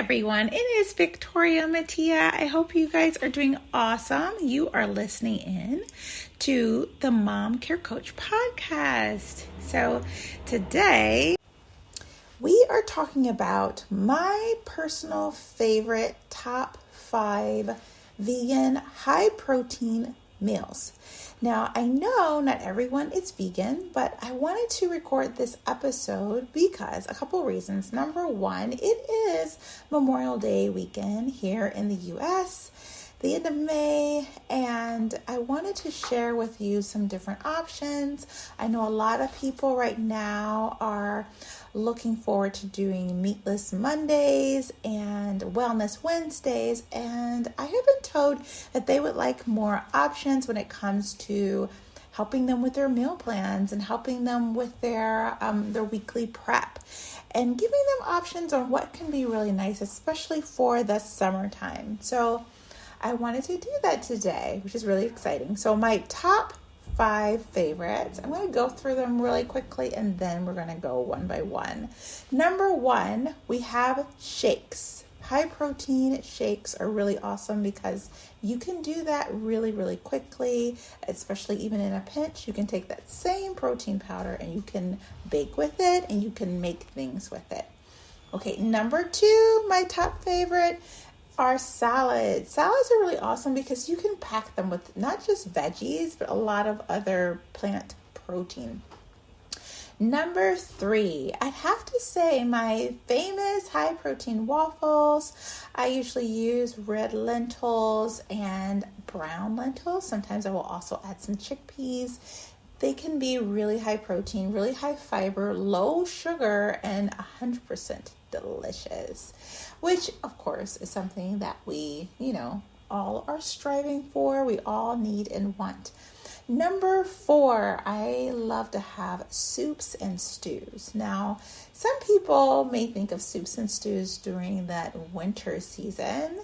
everyone, it is Victoria Mattia. I hope you guys are doing awesome. You are listening in to the Mom Care Coach podcast. So today we are talking about my personal favorite top 5 vegan high protein meals. Now, I know not everyone is vegan, but I wanted to record this episode because a couple reasons. Number one, it is Memorial Day weekend here in the U.S., the end of May, and I wanted to share with you some different options. I know a lot of people right now are looking forward to doing Meatless Mondays and Wellness Wednesdays, and I have been told that they would like more options when it comes to helping them with their meal plans and helping them with their weekly prep and giving them options on what can be really nice, especially for the summertime. So I wanted to do that today, which is really exciting. So my top 5 favorites, I'm going to go through them really quickly and then we're going to go one by one. Number 1, we have shakes. High protein shakes are really awesome because you can do that really, really quickly, especially even in a pinch. You can take that same protein powder and you can bake with it and you can make things with it. Okay, number 2, my top favorite are salads. Salads are really awesome because you can pack them with not just veggies, but a lot of other plant protein. Number 3, I'd have to say my famous high protein waffles. I usually use red lentils and brown lentils. Sometimes I will also add some chickpeas. They can be really high protein, really high fiber, low sugar, and 100% delicious, which of course is something that we, all are striving for. We all need and want. Number 4, I love to have soups and stews. Now, some people may think of soups and stews during that winter season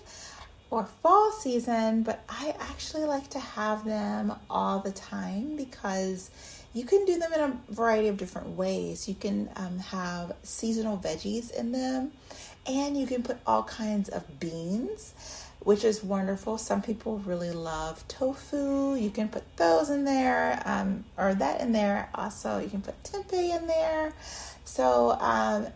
or fall season, but I actually like to have them all the time because you can do them in a variety of different ways. You can have seasonal veggies in them, and you can put all kinds of beans, which is wonderful. Some people really love tofu. You can put those in there, or that in there. Also, you can put tempeh in there. So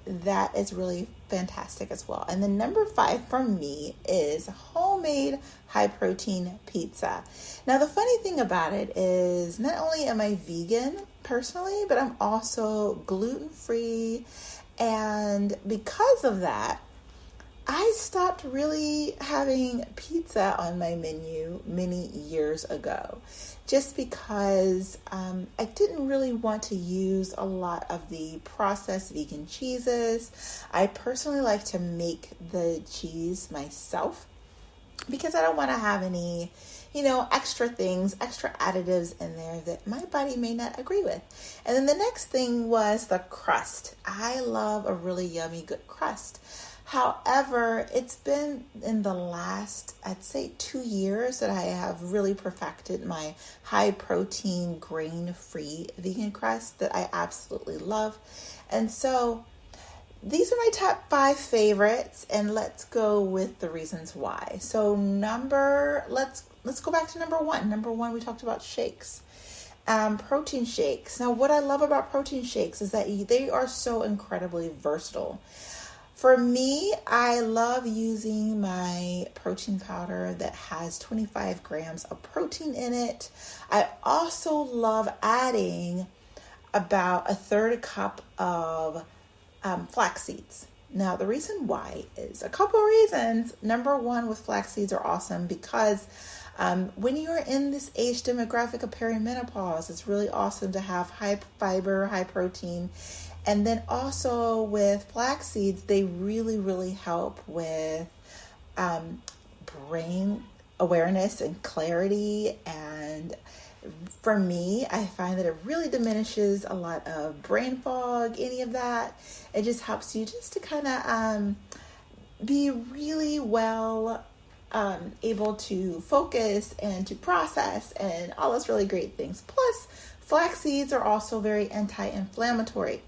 that is really fantastic as well. And then number 5 for me is homemade high protein pizza. Now the funny thing about it is not only am I vegan personally, but I'm also gluten-free. And because of that, I stopped really having pizza on my menu many years ago, just because I didn't really want to use a lot of the processed vegan cheeses. I personally like to make the cheese myself because I don't want to have any, extra things, extra additives in there that my body may not agree with. And then the next thing was the crust. I love a really yummy, good crust. However, it's been in the last, I'd say 2 years that I have really perfected my high protein, grain-free vegan crust that I absolutely love. And so these are my top 5 favorites, and let's go with the reasons why. So let's go back to number 1. Number 1, we talked about shakes. Protein shakes. Now, what I love about protein shakes is that they are so incredibly versatile. For me, I love using my protein powder that has 25 grams of protein in it. I also love adding about 1/3 cup of flax seeds. Now, the reason why is a couple of reasons. Number 1, with flax seeds are awesome because when you're in this age demographic of perimenopause, it's really awesome to have high fiber, high protein. And then also with flax seeds, they really, really help with brain awareness and clarity. And for me, I find that it really diminishes a lot of brain fog, any of that. It just helps you just to kind of be really well able to focus and to process and all those really great things. Plus, flax seeds are also very anti-inflammatory.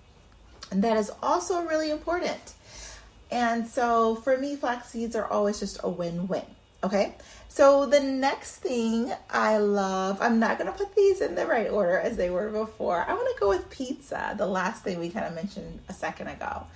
And that is also really important. And so for me, flax seeds are always just a win-win. Okay, so the next thing I love, I'm not going to put these in the right order as they were before. I want to go with pizza, the last thing we kind of mentioned a second ago.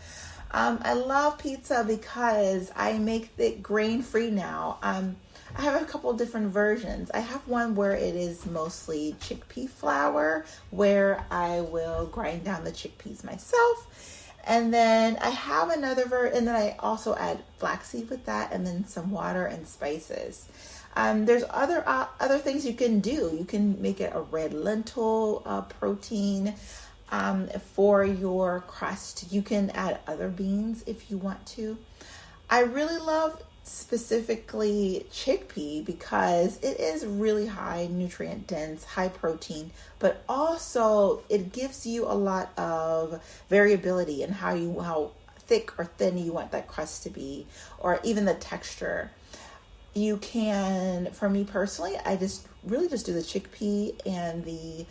I love pizza because I make it grain-free now. I have a couple different versions. I have one where it is mostly chickpea flour, where I will grind down the chickpeas myself. And then I have another and then I also add flaxseed with that, and then some water and spices. There's other things you can do. You can make it a red lentil protein for your crust. You can add other beans if you want to. I really love specifically chickpea because it is really high nutrient dense, high protein, but also it gives you a lot of variability in how thick or thin you want that crust to be, or even the texture. You can, for me personally, I just really just do the chickpea and the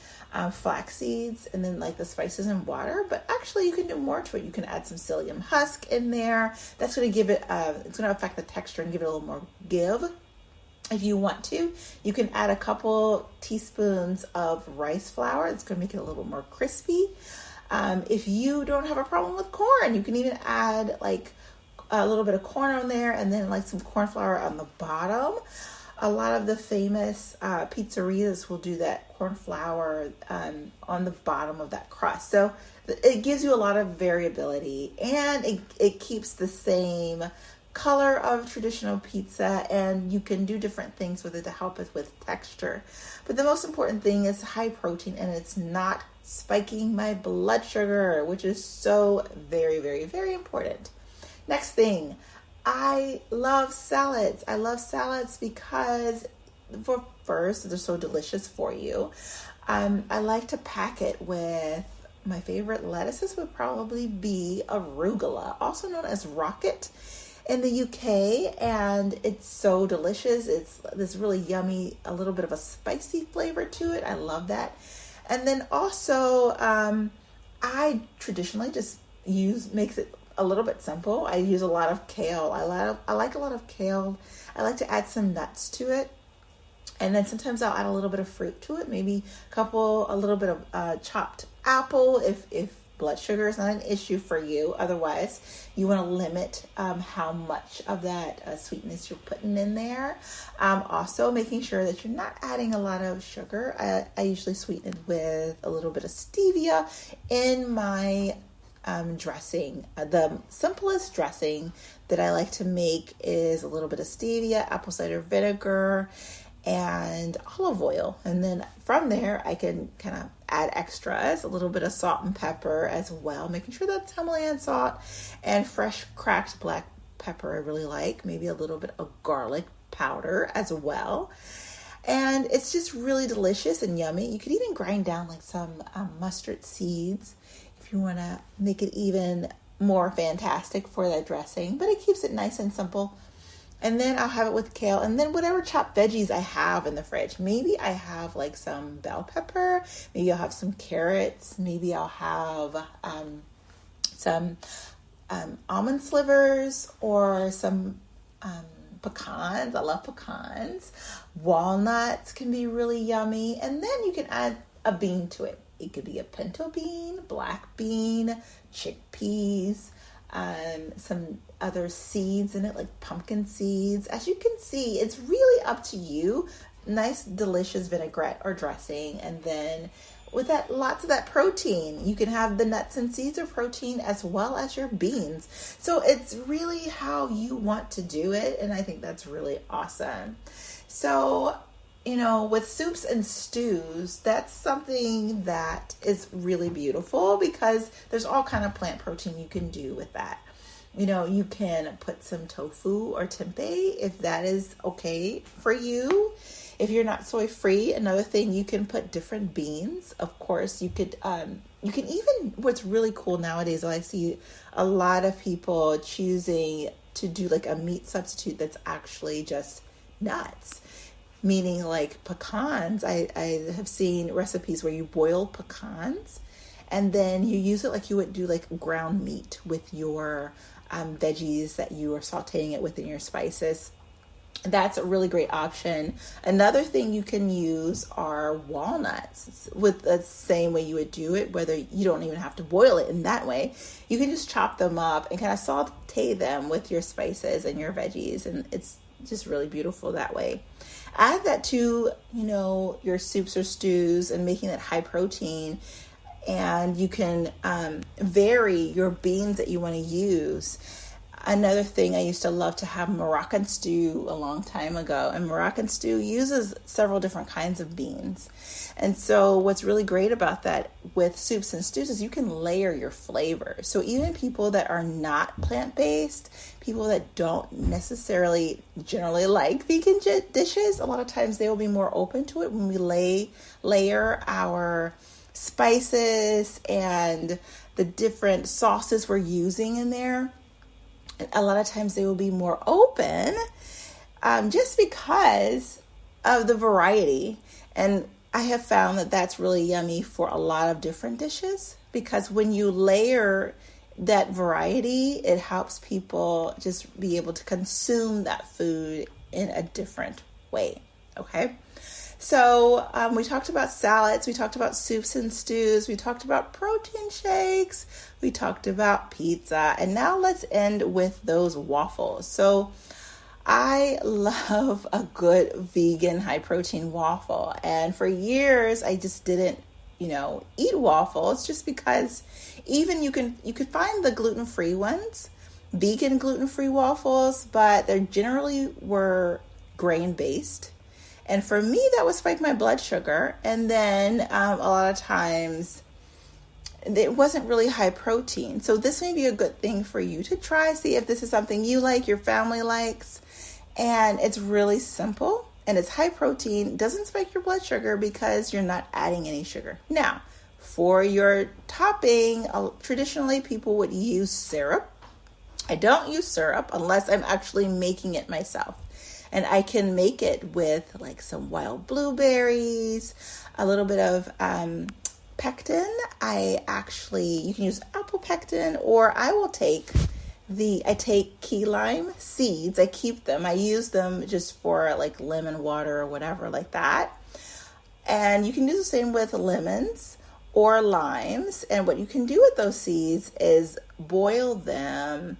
flax seeds, and then like the spices and water. But actually, you can do more to it. You can add some psyllium husk in there. That's going to give it, it's going to affect the texture and give it a little more give. If you want to, you can add a couple teaspoons of rice flour. It's going to make it a little more crispy. If you don't have a problem with corn, you can even add like a little bit of corn on there, and then like some corn flour on the bottom. A lot of the famous pizzerias will do that corn flour on the bottom of that crust. So it gives you a lot of variability, and it keeps the same color of traditional pizza, and you can do different things with it to help it with texture. But the most important thing is high protein, and it's not spiking my blood sugar, which is so very, very, very important. Next thing, I love salads. I love salads because first, they're so delicious for you. I like to pack it with my favorite lettuces would probably be arugula, also known as rocket in the UK, and it's so delicious. It's this really yummy, a little bit of a spicy flavor to it. I love that. And then also, I traditionally just makes it a little bit simple. I use a lot of kale. I like a lot of kale. I like to add some nuts to it. And then sometimes I'll add a little bit of fruit to it, maybe a little bit of chopped apple if blood sugar is not an issue for you. Otherwise, you want to limit how much of that sweetness you're putting in there. Also, making sure that you're not adding a lot of sugar. I usually sweeten it with a little bit of stevia in my dressing. The simplest dressing that I like to make is a little bit of stevia, apple cider vinegar, and olive oil. And then from there, I can kind of add extras, a little bit of salt and pepper as well, making sure that's Himalayan salt and fresh cracked black pepper I really like, maybe a little bit of garlic powder as well. And it's just really delicious and yummy. You could even grind down like some mustard seeds if you want to make it even more fantastic for that dressing, but it keeps it nice and simple. And then I'll have it with kale, and then whatever chopped veggies I have in the fridge. Maybe I have like some bell pepper, maybe I'll have some carrots, maybe I'll have some almond slivers, or some pecans. I love pecans. Walnuts can be really yummy. And then you can add a bean to it. It could be a pinto bean, black bean, chickpeas, some other seeds in it, like pumpkin seeds. As you can see, it's really up to you. Nice, delicious vinaigrette or dressing. And then with that, lots of that protein. You can have the nuts and seeds of protein as well as your beans. So it's really how you want to do it. And I think that's really awesome. So, with soups and stews, that's something that is really beautiful because there's all kind of plant protein you can do with that. You can put some tofu or tempeh if that is okay for you. If you're not soy free, another thing, you can put different beans. Of course, you can even, what's really cool nowadays, I see a lot of people choosing to do like a meat substitute that's actually just nuts. Meaning like pecans. I have seen recipes where you boil pecans and then you use it like you would do like ground meat with your veggies that you are sauteing it with in your spices. That's a really great option. Another thing you can use are walnuts with the same way you would do it, whether you don't even have to boil it in that way. You can just chop them up and kind of saute them with your spices and your veggies, and it's just really beautiful that way. Add that to, your soups or stews and making it high protein, and you can vary your beans that you want to use. Another thing, I used to love to have Moroccan stew a long time ago, and Moroccan stew uses several different kinds of beans. And so what's really great about that with soups and stews is you can layer your flavors. So even people that are not plant-based, people that don't necessarily generally like vegan dishes, a lot of times they will be more open to it when we layer our spices and the different sauces we're using in there. A lot of times they will be more open just because of the variety. And I have found that that's really yummy for a lot of different dishes, because when you layer that variety, it helps people just be able to consume that food in a different way. Okay. So we talked about salads, we talked about soups and stews, we talked about protein shakes, we talked about pizza, and now let's end with those waffles. So I love a good vegan high protein waffle, and for years I just didn't, eat waffles, just because even you could find the gluten-free ones, vegan gluten-free waffles, but they generally were grain-based. And for me, that would spike my blood sugar. And then a lot of times it wasn't really high protein. So this may be a good thing for you to try. See if this is something you like, your family likes. And it's really simple and it's high protein. Doesn't spike your blood sugar because you're not adding any sugar. Now, for your topping, traditionally people would use syrup. I don't use syrup unless I'm actually making it myself. And I can make it with like some wild blueberries, a little bit of pectin. You can use apple pectin, or I will take key lime seeds. I keep them. I use them just for like lemon water or whatever like that. And you can do the same with lemons or limes. And what you can do with those seeds is boil them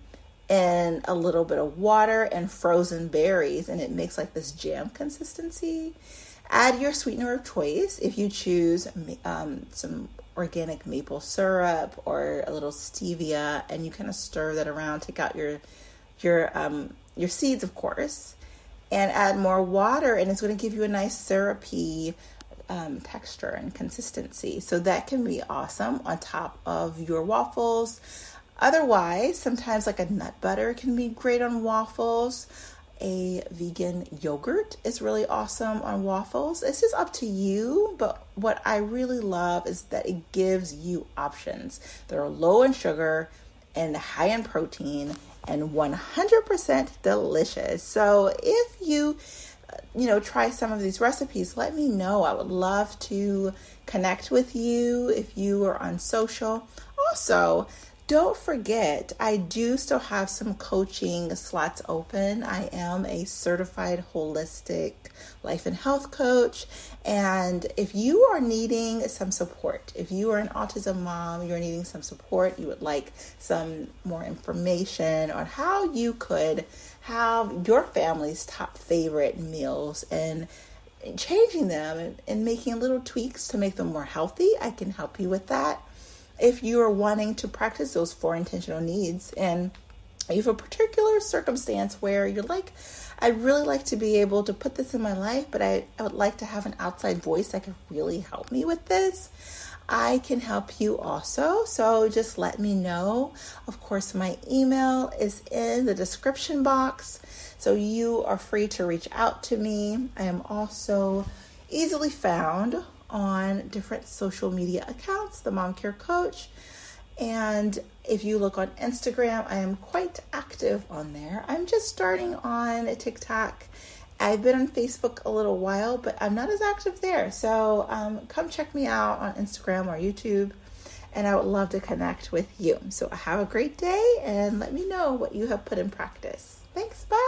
in a little bit of water and frozen berries, and it makes like this jam consistency. Add your sweetener of choice if you choose some organic maple syrup or a little stevia, and you kind of stir that around. Take out your seeds, of course, and add more water, and it's going to give you a nice syrupy texture and consistency. So that can be awesome on top of your waffles. Otherwise, sometimes like a nut butter can be great on waffles. A vegan yogurt is really awesome on waffles. It's just up to you, but what I really love is that it gives you options that are low in sugar and high in protein and 100% delicious. So if you try some of these recipes, let me know. I would love to connect with you if you are on social. Also, don't forget, I do still have some coaching slots open. I am a certified holistic life and health coach. And if you are needing some support, if you are an autism mom, you're needing some support, you would like some more information on how you could have your family's top favorite meals and changing them and making little tweaks to make them more healthy, I can help you with that. If you are wanting to practice those 4 intentional needs and you have a particular circumstance where you're like, I'd really like to be able to put this in my life, but I would like to have an outside voice that could really help me with this, I can help you also. So just let me know. Of course, my email is in the description box, so you are free to reach out to me. I am also easily found on different social media accounts, the Mom Care Coach. And if you look on Instagram, I am quite active on there. I'm just starting on TikTok. I've been on Facebook a little while, but I'm not as active there. So come check me out on Instagram or YouTube. and I would love to connect with you. So have a great day and let me know what you have put in practice. Thanks. Bye.